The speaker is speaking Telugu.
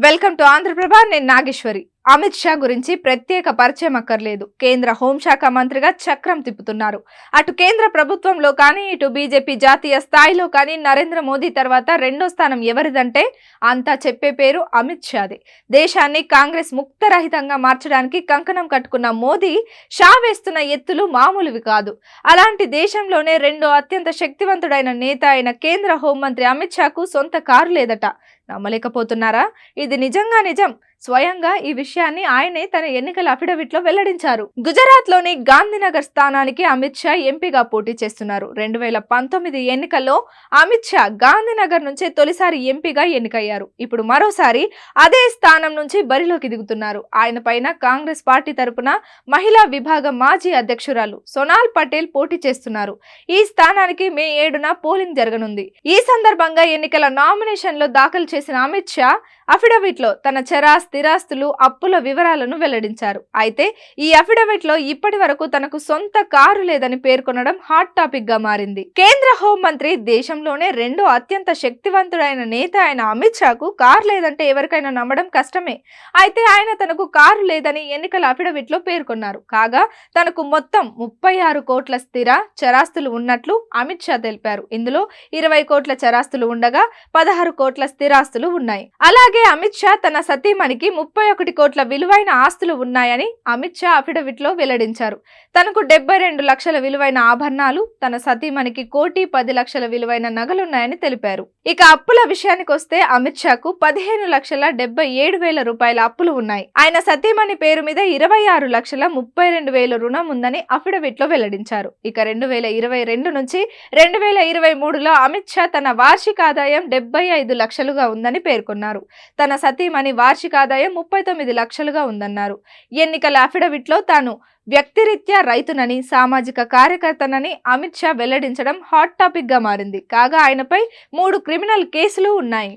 Welcome to Andhraprabha. నేను నాగేశ్వరి. అమిత్ షా గురించి ప్రత్యేక పరిచయం అక్కర్లేదు. కేంద్ర హోంశాఖ మంత్రిగా చక్రం తిప్పుతున్నారు. అటు కేంద్ర ప్రభుత్వంలో కానీ ఇటు బీజేపీ జాతీయ స్థాయిలో కానీ నరేంద్ర మోదీ తర్వాత రెండో స్థానం ఎవరిదంటే అంతా చెప్పే పేరు అమిత్ షాదే. దేశాన్ని కాంగ్రెస్ ముక్తరహితంగా మార్చడానికి కంకణం కట్టుకున్న మోదీ షా వేస్తున్న ఎత్తులు మామూలువి కాదు. అలాంటి దేశంలోనే రెండో అత్యంత శక్తివంతుడైన నేత అయిన కేంద్ర హోంమంత్రి అమిత్ షాకు సొంత కారు లేదట. నమ్మలేకపోతున్నారా? ఇది నిజంగా నిజం. స్వయంగా ఈ విషయాన్ని ఆయనే తన ఎన్నికల అఫిడవిట్ లో వెల్లడించారు. గుజరాత్ లోని గాంధీనగర్ స్థానానికి అమిత్ షా ఎంపీగా పోటీ చేస్తున్నారు. 2019 ఎన్నికల్లో అమిత్ షా గాంధీనగర్ నుంచే తొలిసారి ఎంపీగా ఎన్నికయ్యారు. ఇప్పుడు మరోసారి అదే స్థానం నుంచి బరిలోకి దిగుతున్నారు. ఆయన పైన కాంగ్రెస్ పార్టీ తరపున మహిళా విభాగం మాజీ అధ్యక్షురాలు సోనాల్ పటేల్ పోటీ చేస్తున్నారు. ఈ స్థానానికి మే 7న పోలింగ్ జరగనుంది. ఈ సందర్భంగా ఎన్నికల నామినేషన్ లో దాఖలు చేసిన అమిత్ షా అఫిడవిట్ లో తన స్థిరాస్తులు అప్పుల వివరాలను వెల్లడించారు. అయితే ఈ అఫిడవిట్ లో ఇప్పటి వరకు తనకు సొంత కారు లేదని పేర్కొనడం హాట్ టాపిక్ గా మారింది. కేంద్ర హోంమంత్రి, దేశంలోనే రెండో అత్యంత శక్తివంతుడైన నేత అయిన అమిత్ షాకు కారు లేదంటే ఎవరికైనా నమ్మడం కష్టమే. అయితే ఆయన తనకు కారు లేదని ఎన్నికల అఫిడవిట్ లో పేర్కొన్నారు. కాగా తనకు మొత్తం 36 కోట్ల స్థిర చరాస్తులు ఉన్నట్లు అమిత్ షా తెలిపారు. ఇందులో 20 కోట్ల చరాస్తులు ఉండగా 16 కోట్ల స్థిరాస్తులు ఉన్నాయి. అలాగే అమిత్ షా తన సతీమణికి 31 కోట్ల విలువైన ఆస్తులు ఉన్నాయని అమిత్ షా అఫిడవిట్ లో వెల్లడించారు. తనకు 72 లక్షల విలువైన ఆభరణాలు, తన సతీమణికి 1,10,00,000 విలువైన నగలున్నాయని తెలిపారు. ఇక అప్పుల విషయానికి వస్తే అమిత్ షాకు 15,77,000 రూపాయల అప్పులు ఉన్నాయి. ఆయన సతీమణి పేరు మీద 26,32,000 రుణం ఉందని అఫిడవిట్ లో వెల్లడించారు. ఇక 2022 నుంచి 2023లో అమిత్ షా తన వార్షిక ఆదాయం 75 లక్షలుగా ఉందని పేర్కొన్నారు. తన సతీమణి వార్షిక ఆదాయం 39 లక్షలుగా ఉందన్నారు. ఎన్నికల అఫిడవిట్ లో తాను వ్యక్తిరీత్యా రైతునని, సామాజిక కార్యకర్తనని అమిత్ షా వెల్లడించడం హాట్ టాపిక్ గా మారింది. కాగా ఆయనపై 3 క్రిమినల్ కేసులు ఉన్నాయి.